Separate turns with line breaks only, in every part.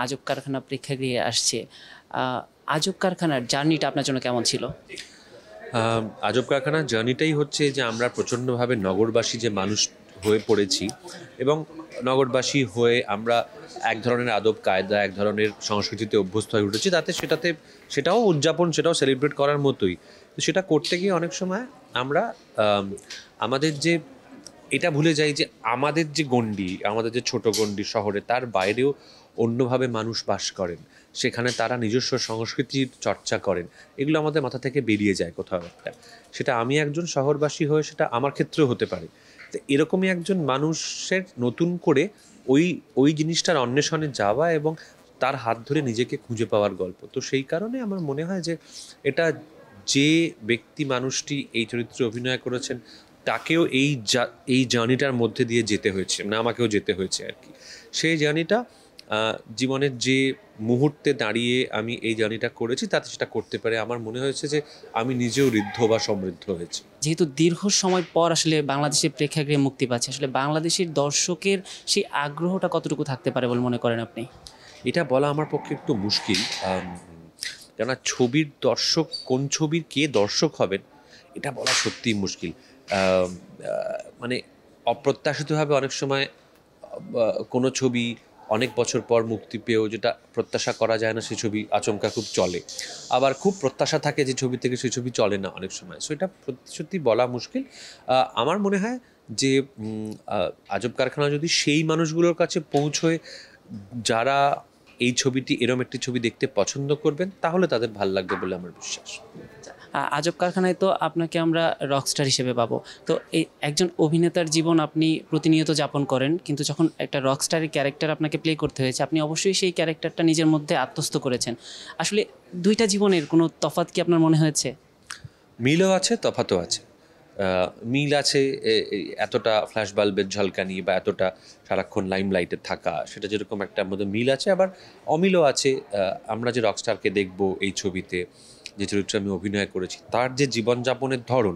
আজব কারখানা প্রেক্ষাগৃহে আসছে। আজব কারখানার জার্নিটা আপনার জন্য কেমন ছিল?
আজব কারখানার জার্নিটাই হচ্ছে যে আমরা প্রচণ্ডভাবে নগরবাসী যে মানুষ হয়ে পড়েছি এবং নগরবাসী হয়ে আমরা এক ধরনের আদব কায়দা এক ধরনের সংস্কৃতিতে অভ্যস্ত হয়ে উঠেছি সেটাও উদযাপন সেটাও সেলিব্রেট করার মতোই। তো সেটা করতে গিয়ে অনেক সময় আমরা আমাদের যে এটা ভুলে যাই যে আমাদের যে গণ্ডি আমাদের যে ছোট গণ্ডি শহরে তার বাইরেও অন্যভাবে মানুষ বাস করেন, সেখানে তারা নিজস্ব সংস্কৃতির চর্চা করেন। এগুলো আমাদের মাথা থেকে বেরিয়ে যায় কোথাও একটা। সেটা আমি একজন শহরবাসী হয়ে সেটা আমার ক্ষেত্রেও হতে পারে। তো এরকমই একজন মানুষের নতুন করে ওই ওই জিনিসটার অন্বেষণে যাওয়া এবং তার হাত ধরে নিজেকে খুঁজে পাওয়ার গল্প। তো সেই কারণে আমার মনে হয় যে এটা যে ব্যক্তি মানুষটি এই চরিত্রে অভিনয় করেছেন তাকেও এই জার্নিটার মধ্যে দিয়ে যেতে হয়েছে, না আমাকেও যেতে হয়েছে আর কি। সেই জার্নিটা জীবনের যে মুহূর্তে দাঁড়িয়ে আমি এই জার্নিটা করেছি তাতে সেটা করতে পারে আমার মনে হয়েছে যে আমি নিজেও ঋদ্ধ বা সমৃদ্ধ হয়েছি।
যেহেতু দীর্ঘ সময় পর আসলে বাংলাদেশের প্রেক্ষাগৃহে মুক্তি পাচ্ছে, আসলে বাংলাদেশের দর্শকের সেই আগ্রহটা কতটুকু থাকতে পারে বলে মনে করেন আপনি?
এটা বলা আমার পক্ষে একটু মুশকিল, কেননা ছবির দর্শক কোন ছবির কে দর্শক হবেন এটা বলা সত্যিই মুশকিল। মানে অপ্রত্যাশিতভাবে অনেক সময় কোনো ছবি অনেক বছর পর মুক্তি পেয়েও যেটা প্রত্যাশা করা যায় না সেই ছবি আচমকা খুব চলে, আবার খুব প্রত্যাশা থাকে যে ছবি থেকে সেই ছবি চলে না অনেক সময়। সো এটা সত্যি বলা মুশকিল। আমার মনে হয় যে আজব কারখানা যদি সেই মানুষগুলোর কাছে পৌঁছয় যারা এই ছবিটি এরম একটি ছবি দেখতে পছন্দ করবেন তাহলে তাদের ভাল লাগবে বলে আমার বিশ্বাস।
আজব কারখানায় তো আপনাকে আমরা রকস্টার হিসেবে পাবো। তো এই একজন অভিনেতার জীবন আপনি প্রতিনিয়ত যাপন করেন, কিন্তু যখন একটা রকস্টারের ক্যারেক্টার আপনাকে প্লে করতে হয়েছে, আপনি অবশ্যই সেই ক্যারেক্টারটা নিজের মধ্যে আত্মস্থ করেছেন। আসলে দুইটা জীবনের কোনো তফাৎ কি আপনার মনে হয়েছে?
মিলও আছে, তফাতও আছে। মিল আছে এতটা ফ্ল্যাশ বাল্বের ঝলকানি বা এতটা সারাক্ষণ লাইমলাইটে থাকা, সেটা যেরকম একটা মধ্যে মিল আছে, আবার অমিলও আছে। আমরা যে রকস্টারকে দেখব এই ছবিতে, যে চরিত্রে আমি অভিনয় করেছি, তার যে জীবনযাপনের ধরন,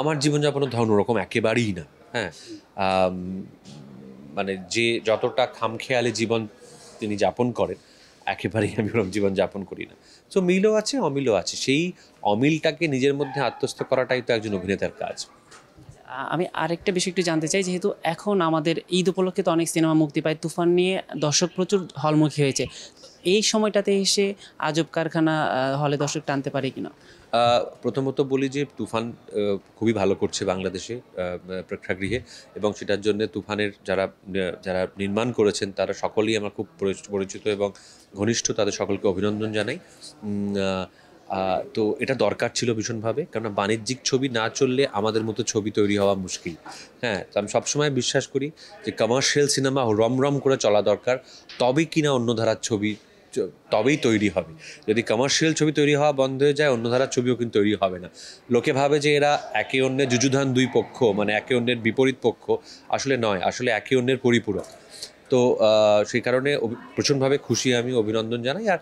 আমার জীবনযাপনের ধরন ওরকম একেবারেই না। হ্যাঁ, আম, মানে যে যতটা খামখেয়ালি জীবন তিনি যাপন করেন একেবারেই আমি ওরকম জীবন যাপন করি না। সো মিলও আছে, অমিলও আছে। সেই অমিলটাকে নিজের মধ্যে আত্মস্থ করাটাই তো একজন অভিনেতার কাজ।
আমি আরেকটা বিষয় একটু জানতে চাই, যেহেতু এখন আমাদের ঈদ উপলক্ষে তো অনেক সিনেমা মুক্তি পায়, তুফান নিয়ে দর্শক প্রচুর হলমুখী হয়েছে। এই সময়টাতে এসে আজব কারখানা হলে দর্শক টানতে পারে কিনা?
প্রথমত বলি যে তুফান খুবই ভালো করছে বাংলাদেশে প্রেক্ষাগৃহে, এবং সেটার জন্য তুফানের যারা যারা নির্মাণ করেছেন তারা সকলেই আমার খুব পরিচিত এবং ঘনিষ্ঠ, তাদের সকলকে অভিনন্দন জানাই। তো এটা দরকার ছিল ভীষণভাবে, কেননা বাণিজ্যিক ছবি না চললে আমাদের মতো ছবি তৈরি হওয়া মুশকিল। হ্যাঁ, তো আমি সবসময় বিশ্বাস করি যে কমার্শিয়াল সিনেমা রমরম করে চলা দরকার, তবেই কিনা অন্য ধারার ছবি তবেই তৈরি হবে। যদি কমার্শিয়াল ছবি তৈরি হওয়া বন্ধ হয়ে যায়, অন্য ধারার ছবিও কিন্তু তৈরি হবে না। লোকে ভাবে যে এরা একে অন্যের যুযুধান দুই পক্ষ, মানে একে অন্যের বিপরীত পক্ষ। আসলে নয়, আসলে একে অন্যের পরিপূরক। তো সেই কারণে প্রচণ্ডভাবে খুশি, আমি অভিনন্দন জানাই। আর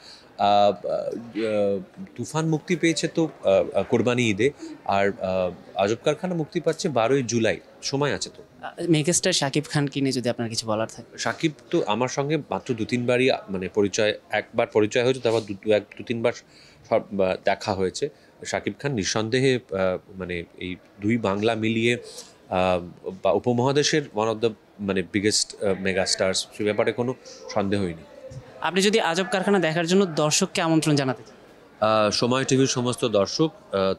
তুফান মুক্তি পেয়েছে তো কোরবানি ঈদে, আর আজব কারখানা মুক্তি পাচ্ছে 12ই জুলাই। সময় আছে তো।
মেগাস্টার শাকিব খানকে নিয়ে যদি আপনার কিছু বলার থাকে।
সাকিব তো আমার সঙ্গে মাত্র দু তিনবারই মানে পরিচয়, একবার পরিচয় হয়েছে, তারপর দু তিনবার সব দেখা হয়েছে। সাকিব খান নিঃসন্দেহে মানে এই দুই বাংলা মিলিয়ে বা উপমহাদেশের ওয়ান অফ দ্য মানে বিগেস্ট মেগাস্টার্স, সে ব্যাপারে কোনো সন্দেহই নেই।
আপনি যদি আজব কারখানা দেখার জন্য দর্শককে আমন্ত্রণ জানাতে চান?
সময় টিভির সমস্ত দর্শক,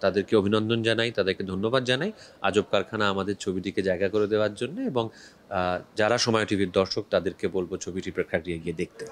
তাদেরকে অভিনন্দন জানাই, তাদেরকে ধন্যবাদ জানাই আজব কারখানা আমাদের ছবিটিকে জায়গা করে দেওয়ার জন্য, এবং যারা সময় টিভির দর্শক তাদেরকে বলবো ছবিটি প্রেক্ষাগৃহে গিয়ে দেখতে।